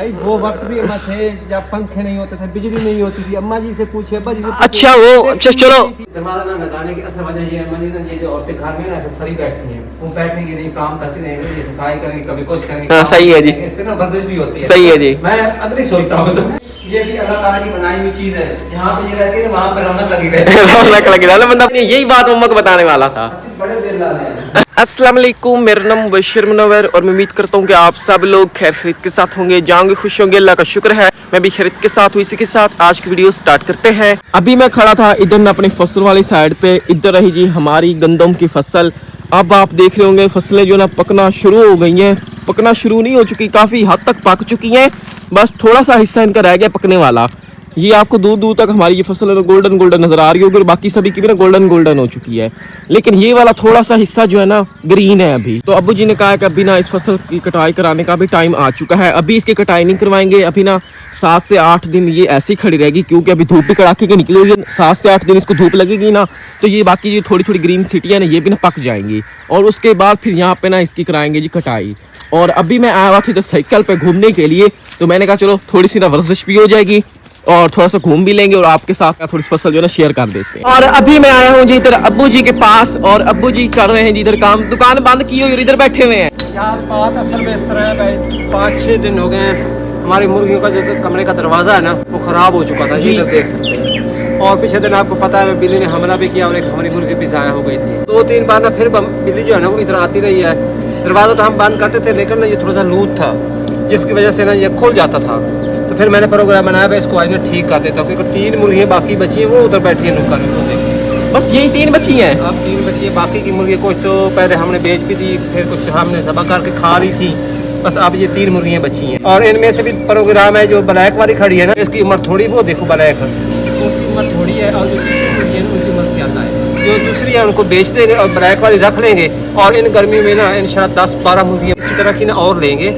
भाई वो वक्त भी अम्मा थे जब पंखे नहीं होते थे, बिजली नहीं होती थी। अम्मा जी से पूछे, अब्बा जी से पूछे। अच्छा वो अच्छा चलो दरवाजा ना लगाने की असल वजह ये है, अम्मा जी ना ये जो औरतें घर में ना ऐसे खड़ी बैठती हैं, वो बैठेंगी नहीं, काम करती रहेंगी, जैसे सफाई करेंगी, कभी कुछ करेंगी। हाँ, सही है जी। इससे ना वर्जिश भी होती है। सही है जी। मैं अगली सोचता हूँ तो ये भी अल्लाह ताला की बनाई हुई चीज है। यहाँ पे ये रहती है ना, वहाँ पे रौनक लगी रहती है। रौनक लगी रहा बंदा। यही बात मम्मा को बताने वाला था। बड़े दिल वाले हैं। अस्सलाम वालेकुम, मेरा नाम बशीर मुनव्वर और मैं उम्मीद करता हूँ कि आप सब लोग खैर खैरियत के साथ होंगे, जाओगे खुश होंगे, अल्लाह का शुक्र है मैं भी खैरियत के साथ हूँ। इसी के साथ आज की वीडियो स्टार्ट करते हैं। अभी मैं खड़ा था इधर ना अपनी फसल वाली साइड पे, इधर रही जी हमारी गंदम की फसल। अब आप देख रहे होंगे फसलें जो ना पकना शुरू हो गई हैं, पकना शुरू नहीं हो चुकी, काफ़ी हद तक पक चुकी हैं, बस थोड़ा सा हिस्सा इनका रह गया पकने वाला। ये आपको दूर दूर तक हमारी ये फसल गोल्डन गोल्डन नजर आ रही होगी और बाकी सभी की भी ना गोल्डन गोल्डन हो चुकी है, लेकिन ये वाला थोड़ा सा हिस्सा जो है ना ग्रीन है अभी। तो अब्बू जी ने कहा कि अभी ना इस फसल की कटाई कराने का भी टाइम आ चुका है, अभी इसकी कटाई नहीं करवाएंगे। अभी ना 7 से 8 दिन ये ऐसी खड़ी रहेगी, क्योंकि अभी धूप भी कड़ाके की निकली हुई है। 7 से 8 दिन इसको धूप लगेगी ना, तो ये बाकी जो थोड़ी थोड़ी ग्रीन सिटी है ना, ये भी ना पक जाएंगी और उसके बाद फिर यहाँ पे ना इसकी कराएंगे जी कटाई। और अभी मैं आया हुआ था इधर साइकिल पे घूमने के लिए, तो मैंने कहा चलो थोड़ी सी ना वर्जिश भी हो जाएगी और थोड़ा सा घूम भी लेंगे और आपके साथ थोड़ी सी फसल जो है ना शेयर कर देते हैं। और अभी मैं आया हूँ जी इधर अब्बू जी के पास और अब्बू जी कर रहे हैं जी इधर काम, दुकान बंद की हुई और इधर बैठे हुए हैं। यार बात असल में इस तरह है भाई, 5-6 दिन हो गए हैं हमारी मुर्गियों का जो कमरे का दरवाज़ा है ना वो ख़राब हो चुका था जी, इधर देख सकते हैं। और पिछले दिन आपको पता है बिल्ली ने हमला भी किया और एक हमारी मुर्गी भी ज़ाया हो गई थी। 2-3 बार ना फिर बिल्ली जो है ना वो इधर आती रही है। दरवाज़ा तो हम बंद करते थे, लेकिन ना ये थोड़ा सा लूज था जिसकी वजह से ना ये खुल जाता था। तो फिर मैंने प्रोग्राम बनाया भाई इसको आज ना ठीक कर देता हूँ, क्योंकि 3 मुर्गियाँ बाकी बची हैं, वो उधर बैठी हैं नुक्कड़ में। बस यही 3 बची हैं। अब 3 बची है, बाकी की मुर्गियाँ कुछ तो पहले हमने बेच भी दी, फिर कुछ हमने ज़बह करके खा रही थी। बस अब ये 3 मुर्गियाँ बची हैं और इनमें से भी प्रोग्राम है जो ब्लैक वाली खड़ी है ना, इसकी उम्र थोड़ी, वो देखो ब्लैक उसकी उम्र थोड़ी है और जो उनकी उम्र ज़्यादा है। जो दूसरी है उनको बेच देंगे और ब्लैक वाली रख लेंगे और इन गर्मियों में ना इंशाल्लाह 10-12 मुर्गियाँ इसी तरह की ना और लेंगे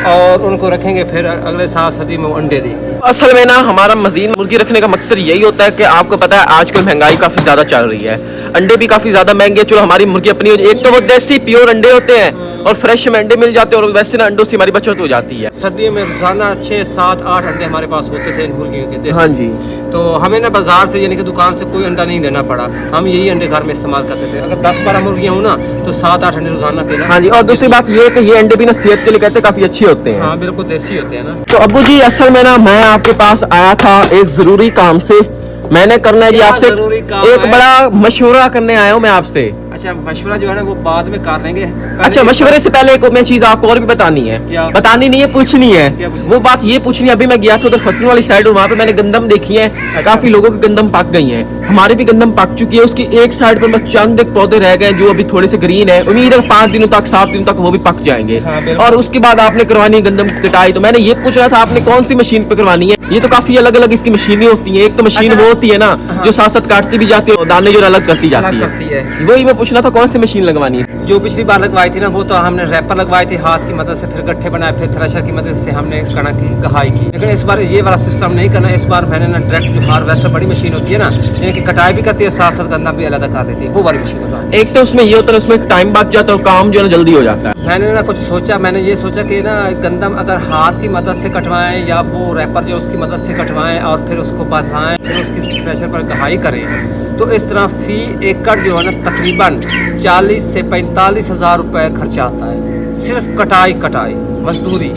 और उनको रखेंगे, फिर अगले साल सर्दी में वो अंडे देंगे। असल में ना हमारा मजीद मुर्गी रखने का मकसद यही होता है कि आपको पता है आजकल महंगाई काफ़ी ज़्यादा चल रही है, अंडे भी काफ़ी ज़्यादा महंगे। चलो हमारी मुर्गी अपनी, एक तो वो देसी प्योर अंडे होते हैं और फ्रेश में अंडे मिल जाते हैं और वैसे ना अंडों से हमारी बचत हो जाती है। सर्दियों में रोजाना 6-7-8 अंडे हमारे पास होते थे इन मुर्गियों के देसी। हाँ जी। तो हमें ना बाजार से यानी कि दुकान से कोई अंडा नहीं लेना पड़ा, हम यही अंडे घर में इस्तेमाल करते थे। अगर 10-12 मुर्गियाँ हो ना तो 7-8 अंडे रोजाना के। हाँ जी, और दूसरी बात ये है कि ये अंडे भी ना सेहत के लिए कहते हैं काफ़ी अच्छे होते हैं। हाँ बिल्कुल देसी होते हैं ना। तो अब्बू जी असल में ना मैं आपके पास आया था एक ज़रूरी काम से, मैंने करना है जी आपसे एक बड़ा मशवरा करने आया हूँ मैं आपसे। अच्छा मशवरा जो है ना वो बाद में कर लेंगे। अच्छा मशवरे से पहले एक मैं चीज आपको और भी बतानी है। क्या? बतानी नहीं है, पूछनी है। वो बात ये पूछनी है, अभी मैं गया था उधर फसल वाली साइड और वहाँ पे मैंने गंदम देखी है। अच्छा। काफी लोगों की गंदम पक गई है, हमारी भी गंदम पक चुकी है। उसकी एक साइड पर बस चंद एक पौधे रह गए जो अभी थोड़े से ग्रीन है, उम्मीद है 5 दिनों तक 7 दिनों तक वो भी पक जाएंगे। हाँ, और उसके बाद आपने करवानी है गंदम की कटाई। तो मैंने ये पूछ रहा था आपने कौन सी मशीन पे करवानी है? ये तो काफी अलग अलग इसकी मशीनें होती है। एक तो मशीन वो होती है ना जो साथ साथ काटती भी जाती है और दाने जो अलग करती जाती है, वही मैं पूछना था कौन सी मशीन लगवानी है। जो पिछली बार लगवाई थी ना वो तो हमने रैपर लगवाई थी हाथ की मदद से, फिर गट्ठे बनाए, फिर थ्रेशर की मदद से हमने कणक की गहाई की। लेकिन इस बार ये वाला सिस्टम नहीं करना, इस बार मैंने ना डायरेक्ट जो हार्वेस्टर बड़ी मशीन होती है ना, यानी कि कटाई भी करती है साथ साथ गंदा भी अलग कर देती है, वो वाली मशीन है। एक तो उसमें ये होता है उसमें टाइम बच जाता है और काम जो है ना जल्दी हो जाता है। मैंने ना कुछ सोचा, मैंने ये सोचा कि ना गंदम अगर हाथ की मदद से कटवाएं या वो रैपर जो उसकी मदद से कटवाएं और फिर उसको बांधवाएं, फिर उसकी थ्रेशर पर गहाई करें, तो इस तरह फी एकड़ जो है ना तकरीबन 40 से 45 हज़ार रुपये खर्चा आता है, सिर्फ कटाई मजदूरी।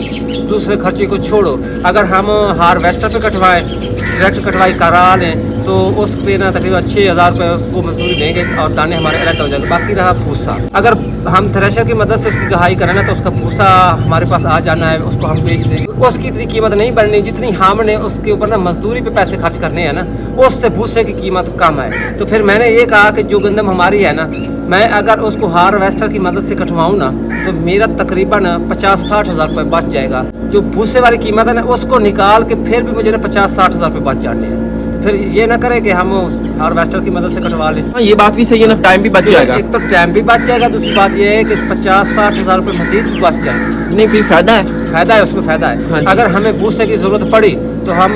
दूसरे खर्चे को छोड़ो, अगर हम हार्वेस्टर पे कटवाएं, डायरेक्ट कटवाई करा लें तो उस पे ना तकरीबन 6,000 रुपये वो मजदूरी लेंगे और दाने हमारे अलग हो जाएंगे। बाकी रहा भूसा, अगर हम थ्रेशर की मदद से उसकी गहाई करें ना तो उसका भूसा हमारे पास आ जाना है, उसको हम बेच देंगे। उसकी इतनी कीमत नहीं बढ़नी जितनी हमने उसके ऊपर ना मजदूरी पे पैसे खर्च करने हैं ना, उससे भूसे की कीमत कम है। तो फिर मैंने ये कहा कि जो गंदम हमारी है ना, मैं अगर उसको हार्वेस्टर की मदद से कटवाऊँ ना तो मेरा तकरीबन 50-60 हज़ार रुपये बच जाएगा। जो भूसे वाली कीमत है ना उसको निकाल के फिर भी मुझे ना 50-60 हज़ार रुपये बच जाने हैं। फिर ये ना करें कि हम हार्वेस्टर की मदद से कटवा लें। हाँ, ये बात भी सही है ना, टाइम भी बच जाएगा। एक तो टाइम भी बच जाएगा, दूसरी बात ये है कि 50-60 हज़ार रुपये मजीद बच जाएंगे। नहीं फिर फायदा है, उसमें फ़ायदा है। हाँ, अगर हमें भूसे की ज़रूरत पड़ी तो हम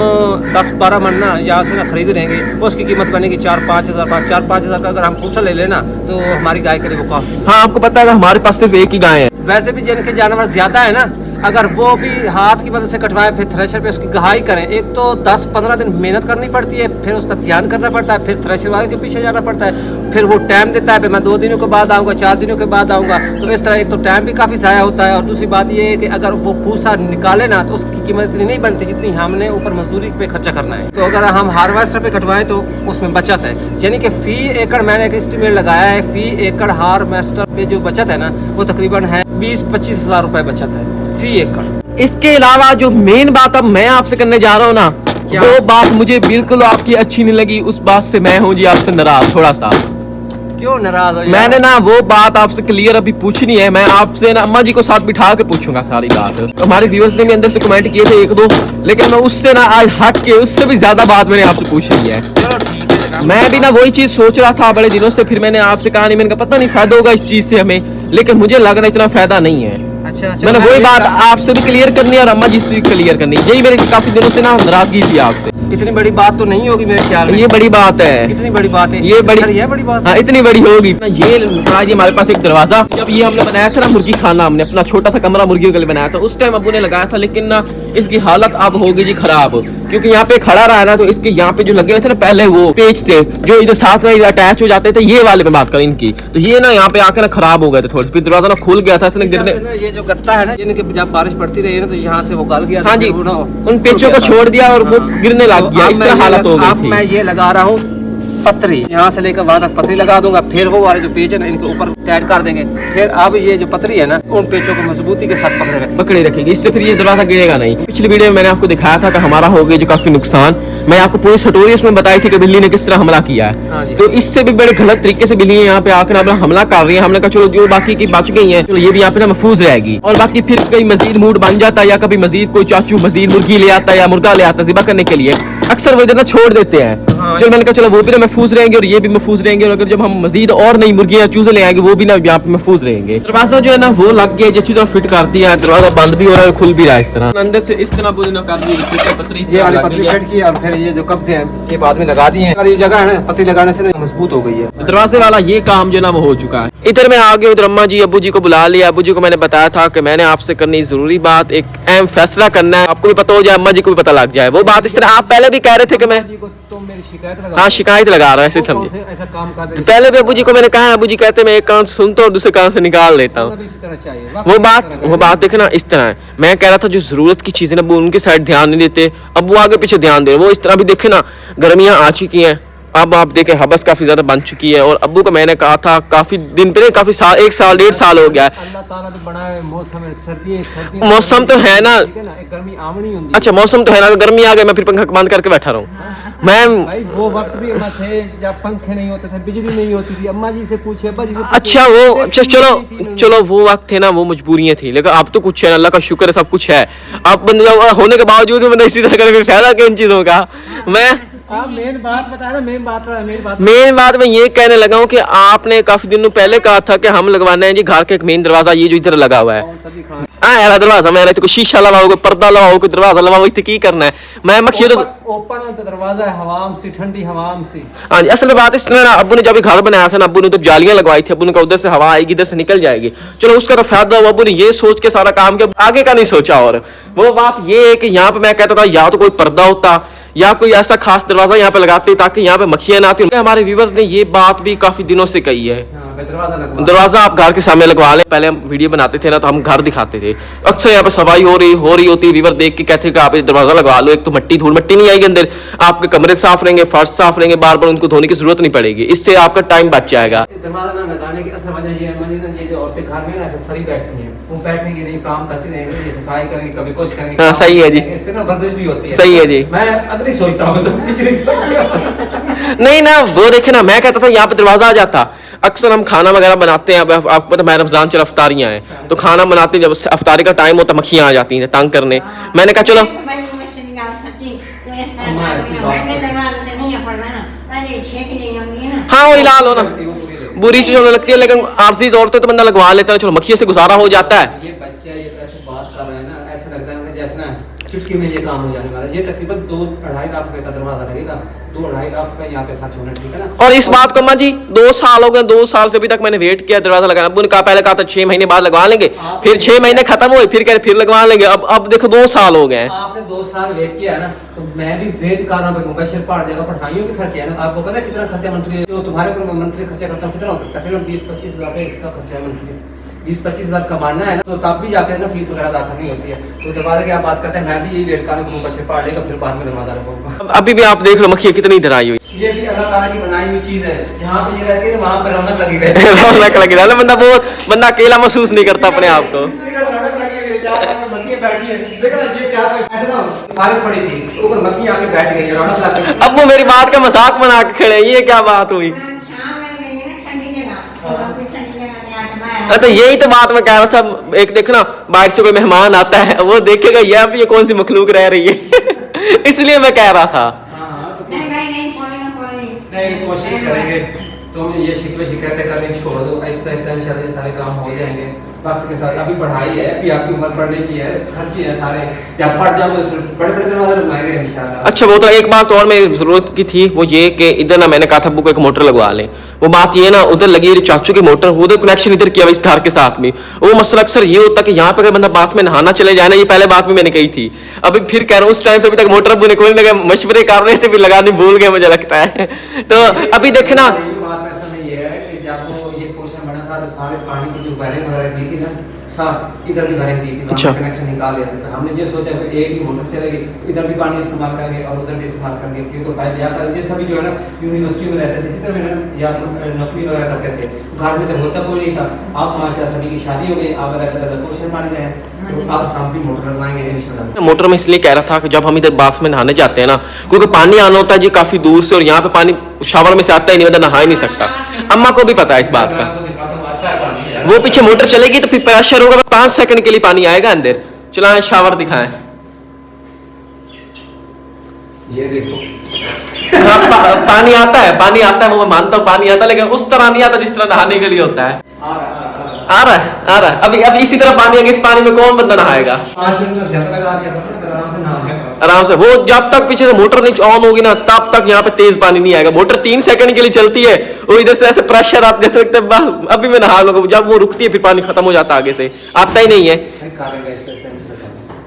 10-12 मन ना यहाँ से ना खरीद लेंगे, उसकी कीमत बनेगी 4-5 हज़ार। 4-5 हज़ार का अगर हम भूसा ले लेना तो हमारी गाय के लिए वो काफ़ी। हाँ आपको पता है हमारे पास सिर्फ एक ही गाय है। वैसे भी जिनके जानवर ज़्यादा है ना अगर वो भी हाथ की मदद से कटवाएं फिर थ्रेशर पे उसकी गहाई करें, एक तो 10-15 दिन मेहनत करनी पड़ती है, फिर उसका ध्यान करना पड़ता है, फिर थ्रेशर वाले के पीछे जाना पड़ता है, फिर वो टाइम देता है मैं 2 दिनों के बाद आऊँगा, 4 दिनों के बाद आऊँगा। तो इस तरह एक तो टाइम भी काफ़ी ज़ाया होता है, और दूसरी बात ये है कि अगर वो भूसा निकाले ना तो उसकी कीमत इतनी नहीं बनती जितनी हमने ऊपर मजदूरी पे खर्चा करना है। तो अगर हम हार्वेस्टर पे कटवाएं तो उसमें बचत है, यानी कि फी एकड़ मैंने एक एस्टिमेट लगाया है, फी एकड़ हार्वेस्टर पे जो बचत है ना वो तकरीबन है 20-25 हज़ार रुपये बचत है फी एकड़। इसके अलावा जो मेन बात अब मैं आपसे करने जा रहा हूँ ना, वो बात मुझे बिल्कुल आपकी अच्छी नहीं लगी। उस बात से मैं हूँ जी आपसे नाराज थोड़ा सा। क्यों नाराज हो? मैंने ना वो बात आपसे क्लियर अभी पूछनी है, मैं आपसे ना अम्मा जी को साथ बिठा के पूछूंगा सारी बात। हमारे व्यूअर्स ने भी अंदर से कमेंट किए थे 1-2, लेकिन मैं उससे ना आज हट के उससे भी ज्यादा बात मैंने आपसे पूछनी है। चलो ठीक है जनाब। मैं भी ना वही चीज सोच रहा था बड़े दिनों से, फिर मैंने आपसे कहा नहीं, मैंने कहा पता नहीं फायदा होगा इस चीज से हमें, लेकिन मुझे लग रहा इतना फायदा नहीं है। अच्छा मैंने वही बात आपसे भी क्लियर करनी है और अम्मा जी से भी क्लियर करनी है। यही मेरे काफी दिनों से ना नाराजगी थी आपसे। इतनी बड़ी बात तो नहीं होगी मेरे ख्याल में। ये बड़ी बात है, इतनी बड़ी बात है, ये बड़ी है बड़ी बात। हाँ इतनी बड़ी होगी ना। ये हमारे पास एक दरवाजा, जब ये हमने बनाया था ना मुर्गी खाना, हमने अपना छोटा सा कमरा मुर्गियों के लिए बनाया था, उस टाइम अब्बू ने लगाया था, लेकिन ना इसकी हालत अब होगी जी खराब, क्योंकि यहाँ पे खड़ा रहा है ना तो इसके यहाँ पे जो लगे हुए थे ना पहले वो पेज से जो इधर साथ में अटैच हो जाते थे, ये वाले पे बात करें इनकी, तो ये ना यहाँ पे आकर ना खराब हो गए थे थोड़े, फिर दरवाजा ना खुल गया था इसने गिरने। ये जो गत्ता है ना, इनके जब बारिश पड़ती रही ना तो यहाँ से वो गल गया। हाँ जी, वो ना उन पेचों को छोड़ दिया और वो गिरने लग गया, इस तरह हालत हो गई थी। मैं ये लगा रहा हूँ पतरी, यहाँ से लेकर वहां तक पतरी लगा दूंगा, फिर वो वाले जो पेच है ना इनके ऊपर टाइट कर देंगे, फिर अब ये जो पतरी है ना उन पेचों को मजबूती के साथ पकड़े रखेंगे, इससे फिर ये दरवाजा गिरेगा नहीं। पिछली वीडियो में मैंने आपको दिखाया था कि हमारा हो गया जो काफी नुकसान, मैं आपको पूरी स्टोरी उसमें बताई थी कि बिल्ली ने किस तरह हमला किया है। तो इससे भी बड़े गलत तरीके से बिल्ली यहाँ पे आकर अपना हमला कर रही है। हमने कहा चलो जो बाकी की बच गई है चलो ये भी यहाँ पे ना महफूज रहेगी, और बाकी फिर कहीं मजीद मूड बन जाता है या कभी मजीद कोई चाचू मजीद मुर्गी ले आता है या मुर्गा ले आता है ज़िबा करने के लिए, अक्सर वो इधर ना छोड़ देते हैं। चलो मैंने कहा चलो वो भी ना महफूज रहेंगे और ये भी महफूज रहेंगे, और अगर जब हम मजीद और नई मुर्गियां चूजे ले आएंगे वो भी ना यहाँ पे महफूज रहेंगे। दरवाजा जो है ना वो लग गया, अच्छी तरह फिट कर दिया, दरवाजा बंद भी हो रहा है खुल भी रहा है इस तरह, अंदर से इस तरह पूरी ना कर दी पतरी, ये वाली पतरी फिट की, और फिर ये जो कब्जे हैं ये बाद में लगा दिए हैं, और ये जगह है ना पतरी लगाने से मजबूत हो गई है। दरवाजे वाला ये काम जो ना वो हो चुका है। इधर मैं आ गया, उधर अम्मा जी अब्बू जी को बुला लिया। अब्बू जी को मैंने बताया था कि मैंने आपसे करनी जरूरी बात, एक अहम फैसला करना है, आपको भी पता हो जाए अम्मा जी को भी पता लग जाए। वो बात इस तरह, आप पहले भी कह रहे थे कि मैं हाँ शिकायत लगा रहा हूँ, ऐसे समझे। ऐसा काम कर पहले भी अब्बू जी को मैंने कहा, अब्बू जी कहते मैं एक कान से सुनता हूँ और दूसरे कान से निकाल लेता हूँ। वो बात देखे ना इस तरह है। मैं कह रहा था जो जरूरत की चीजें ना वो उनकी साइड ध्यान नहीं देते, अब वो आगे पीछे ध्यान दे रहे। वो इस तरह भी देखे ना गर्मियाँ आ चुकी हैं, अब आप देखें हबस काफी ज्यादा बन चुकी है, और अब्बू को मैंने कहा था काफी दिन पहले, काफी साल 1 साल 1.5 साल हो गया है। अल्लाह ताला ने बनाया मौसम है, सर्दी मौसम तो है ना, गर्मी आमनी होती है। अच्छा मौसम तो है ना, गर्मी आ गई मैं फिर पंखा बंद करके बैठा रहूँ मैं। भाई वो वक्त भी थे जब पंखे नहीं होते थे, बिजली नहीं होती थी, अम्मा जी से पूछे, अब्बा जी से पूछे। अच्छा वो अच्छा चलो वो वक्त थे ना, वो मजबूरियां थी, लेकिन अब तो कुछ है, अल्लाह का शुक्र है सब कुछ है। अब बंदे होने के बावजूद भी बंदा इसी तरह करे, फिर फायदा क्या इन चीजों का। मैं मेन बात बता रहा, मेन बात मैं ये कहने लगा हूँ कि आपने काफी दिनों पहले कहा था कि हम लगवाना है जी घर के एक मेन दरवाजा, ये जो इधर लगा हुआ है हाँ दरवाजा, मैं तो शीशा लगाओ, कोई पर्दा लगाओ, कोई दरवाजा लगाओ, इतने की करना है। मैं मखियों ओपन दरवाजा है, हवाम सी ठंडी हवाम सी। हाँ जी, असल बात इस तरह अब्बू ने जब घर बनाया था ना, अब्बू ने तो जालियां लगवाई थी, अब्बू ने कहा उधर से हवा आएगी, इधर से निकल जाएगी। चलो उसका तो फायदा हुआ, अब्बू ने ये सोच के सारा काम किया, आगे का नहीं सोचा। और वो बात ये है कि यहाँ पे मैं कहता था या तो कोई पर्दा होता या कोई ऐसा खास दरवाजा यहाँ पे लगाते ताकि यहाँ पे मक्खियां ना आती। हमारे व्यूवर्स ने ये बात भी काफी दिनों से कही है, दरवाजा आप घर के सामने लगवा लें। पहले हम वीडियो बनाते थे ना तो हम घर दिखाते थे, अक्सर यहाँ पे सफाई हो रही होती है, व्यूवर देख के कहते हैं कि आप दरवाजा लगवा लो, एक तो धूल मट्टी नहीं आएगी अंदर, आपके कमरे साफ रहेंगे, फर्श साफ रहेंगे, बार बार उनको धोने की जरूरत नहीं पड़ेगी, इससे आपका टाइम बच जाएगा। दरवाजा ना लगाने की असल वजह ये है, ये जो औरतें घर में ना ऐसे फ्री बैठती हैं, वो बैठेंगी नहीं, काम करती रहेंगी, ये सफाई करेंगी, कभी कुछ करेंगी। हाँ सही है जी, इससे ना वर्जिश भी होती है। सही है जी, मैं अगली सोचता हूँ तो पिछली नहीं ना वो देखे ना, मैं कहता था यहाँ पे दरवाजा आ जाता। अक्सर हम खाना वगैरह बनाते हैं, अब आपको पता है रमजान चल अफ्तारियाँ हैं, तो खाना बनाते हैं, जब अफ्तारी का टाइम होता मक्खियाँ आ जाती हैं तंग करने। मैंने कहा चलो हाँ वही लाल हो ना, बुरी चीज होने लगती है, लेकिन आरसी तौर पे तो बंदा लगवा लेता है, चलो मक्खियों से गुजारा हो जाता है। ये बच्चा ये ऐसे बात कर रहे हैं ना, ऐसा लगता है जैसे ना चुटकी में ये काम हो जाने वाला है। ये तकरीबन 2-2.5 लाख रुपए का दरवाजा लगेगा, 2-2.5 लाख रुपए यहाँ पे खर्च होना, ठीक है ना। और इस बात को अम्मा जी 2 साल हो गए, 2 साल से अभी तक मैंने वेट किया दरवाजा लगाना। अब्बू ने कहा पहले कहा था 6 महीने बाद लगवा लेंगे, फिर 6 महीने खत्म हुए, फिर कह रहे फिर लगवा लेंगे। अब देखो 2 साल हो गए। आपने 2 साल वेट किया है ना, तो मैं भी वेट कर रहा हूँ। मुबशिर पढ़ जाएगा, पढ़ाइयों के खर्चे है ना, आपको पता है कितना खर्चा मंथली, जो तुम्हारे ऊपर मंथली खर्चा करता हूँ कितना होता है, तकरीबन 20-25 हज़ार रुपये इसका खर्चा है मंथली। 20-25 हज़ार कमाना है ना, तो तब भी जाकर ना फीस वगैरह अदा करनी होती है। तो दरवाजे की आप बात करते हैं, मैं भी यही वेट कर रहा हूँ, मुबशिर पढ़ लेगा, फिर बाद में दरवाजा लगाऊंगा। अभी भी आप देख लो मक्खियाँ कितनी इधर आई हुई। ये भी अल्लाह ताला की बनाई हुई चीज है, यहाँ पे ये रहती है, वहाँ पे रौनक लगी रहती है। रौनक लगी रहती है, बंदा अकेला महसूस नहीं करता अपने आप को। अब वो मेरी बात का मजाक बना के खड़े, ये क्या बात हुई? तो यही तो बात मैं कह रहा था, एक देखना बाहर से कोई मेहमान आता है, वो देखेगा ये अब ये कौन सी मखलूक रह रही है। इसलिए मैं कह रहा था नहीं, कोशिश करेंगे तुम ये शिकवे शिकायतें करनी छोड़ दो, आहिस्ता आहिस्ता इंशाल्लाह ये सारे काम हो जाएंगे वक्त के साथ। अभी पढ़ाई है, अभी आपकी उम्र पढ़ने की है, खर्चे हैं सारे, जब पढ़ जाओगे तो बड़े बड़े दरवाजे लगवाएंगे इंशाल्लाह। अच्छा वो तो एक बात और मेरी जरूरत की थी, वो ये कि इधर ना मैंने कहा था अब्बू को एक मोटर लगवा लें। वो बात ये ना उधर लगी चाचू की मोटर, उधर कनेक्शन इधर किया इस घर के साथ में। वो मसला अक्सर ये होता कि यहाँ पे अगर बंदा बाथ में नहाना चले जाए ना, ये पहले बात में मैंने कही थी। अभी फिर कह रहा हूँ उस टाइम से अभी तक मोटर अब्बू ने कोई लगा मशवरे कर रहे थे, फिर लगानी भूल गए मुझे लगता है। तो अभी देखना सारे पानी की जो वायरिंग वगैरह दी थी ना, साथ इधर भी वायरिंग दी थी, अच्छा। कनेक्शन निकाल लिया था। हमने ये सोचा कि एक ही मोटर चलेगी, इधर भी पानी इस्तेमाल करेंगे और उधर भी इस्तेमाल करेंगे, क्योंकि पहले यहाँ पर ये सभी जो है ना यूनिवर्सिटी में रहते थे, इसी तरह या नौकरी वगैरह करते थे, घर में तो होता कोई नहीं था। अब माशाल्लाह सभी की शादी हो गई, अब अलग-अलग क्वेश्चन बन गए हैं, तो अब हम भी मोटर लगवाएंगे इंशाल्लाह। मोटर में इसलिए कह रहा था कि जब हम इधर बाथ में नहाने जाते हैं ना, क्योंकि पानी आना होता है जी काफी दूर से, और यहाँ पे पानी शावर में से आता ही नहीं, मतलब नहा ही नहीं सकता। अम्मा को भी पता है इस बात का। वो पीछे मोटर चलेगी तो फिर प्रेशर होगा, 5 सेकंड के लिए पानी आएगा अंदर। चलाएं शावर दिखाएं। ये देखो पानी आता है, वो मैं मानता हूँ पानी आता है, लेकिन उस तरह नहीं आता जिस तरह नहाने के लिए होता है। आ रहा है। अभी इसी तरह पानी आएगा, इस पानी में कौन बंदा नहाएगा? 5 मिनट ज्यादा लगा दिया था, आराम से नहा गया आराम से। वो जब तक पीछे से मोटर नहीं ऑन होगी ना, तब तक यहाँ पे तेज पानी नहीं आएगा। मोटर 3 सेकंड के लिए चलती है, वो इधर से ऐसे प्रेशर आता जैसे लगता है अभी मैं नहा लूंगा, जब वो रुकती है फिर पानी खत्म हो जाता है, आगे से आता ही नहीं है।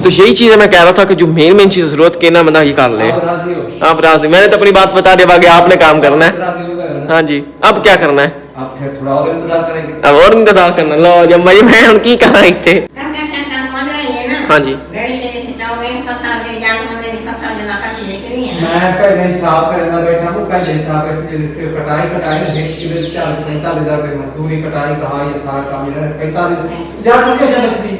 तो यही चीज मैं कह रहा था कि जो मेन चीज जरूरत के ना बंदा ये कर ले। आप राजी? मैंने तो अपनी बात बता दिया, बाकी आपने काम करना है। हाँ जी, अब क्या करना है? आप फिर थोड़ा और इंतजार करेंगे। अब और इंतजार करना। लो जब भाई मैं उनकी कहा थे। हाँ जी, मैं पहले हिसाब करना बैठा हूँ, पहले हिसाब से कटाई 45,000 रुपए मजदूरी, कटाई कहा ये सारा काम 45,000 कैसे बचती।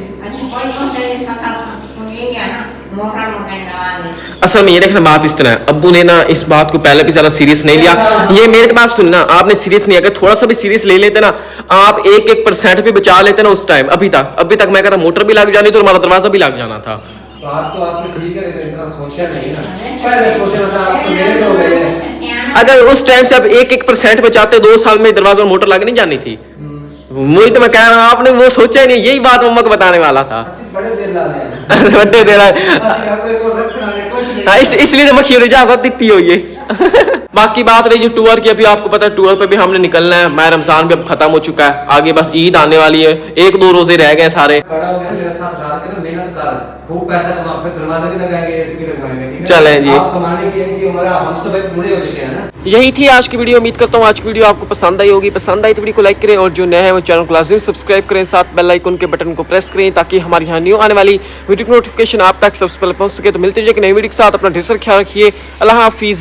असल में ये देखना बात इस तरह है, अब्बू ने ना इस बात को पहले भी ज्यादा सीरियस नहीं लिया। ये मेरे बात सुनना, आपने सीरियस नहीं, अगर थोड़ा सा भी सीरियस ले लेते ना, आप 1% भी बचा लेते ना उस टाइम, अभी तक मैं कह रहा मोटर भी लग जानी तो हमारा दरवाजा भी लग जाना था। बात तो आपने ठीक है, इतना सोचा नहीं ना, पहले सोचा था आप तो मेरे तो हो गए। अगर उस टाइम से आप 1% बचाते 2 साल में दरवाजा और मोटर लग नहीं जानी थी। वही तो मैं कह रहा हूँ, आपने वो सोचा ही नहीं। यही बात मम्मा को बताने वाला था। बड़े देर हाँ, इसलिए तो मखियों ने इजाजत दी हुई है। बाकी बात रही जो टूर की, अभी आपको पता है टूर पे भी हमने निकलना है। मैं रमजान भी अब खत्म हो चुका है, आगे बस ईद आने वाली है, 1-2 रोजे रह गए सारे। खूब पैसा कमा, फिर दरवाजे भी लगाएंगे, एसी भी लगवाएंगे, ठीक है? चलें जी। आप कमाने की इनकी उम्र, हम तो भाई बूढ़े हो चुके हैं ना। यही थी आज की वीडियो। उम्मीद करता हूँ आज की वीडियो आपको पसंद आई होगी। पसंद आई तो वीडियो को लाइक करें, और जो नए हैं वो चैनल को लाजिम सब्सक्राइब करें, साथ बेल आइकन के बटन को प्रेस करें, ताकि हमारी यहाँ न्यू आने वाली वीडियो की नोटिफिकेशन आप तक सबसे पहले पहुँच सके। तो मिलते हैं एक नई वीडियो के साथ, अपना ढेर सारा ख्याल रखिए। अल्लाह हाफिज़।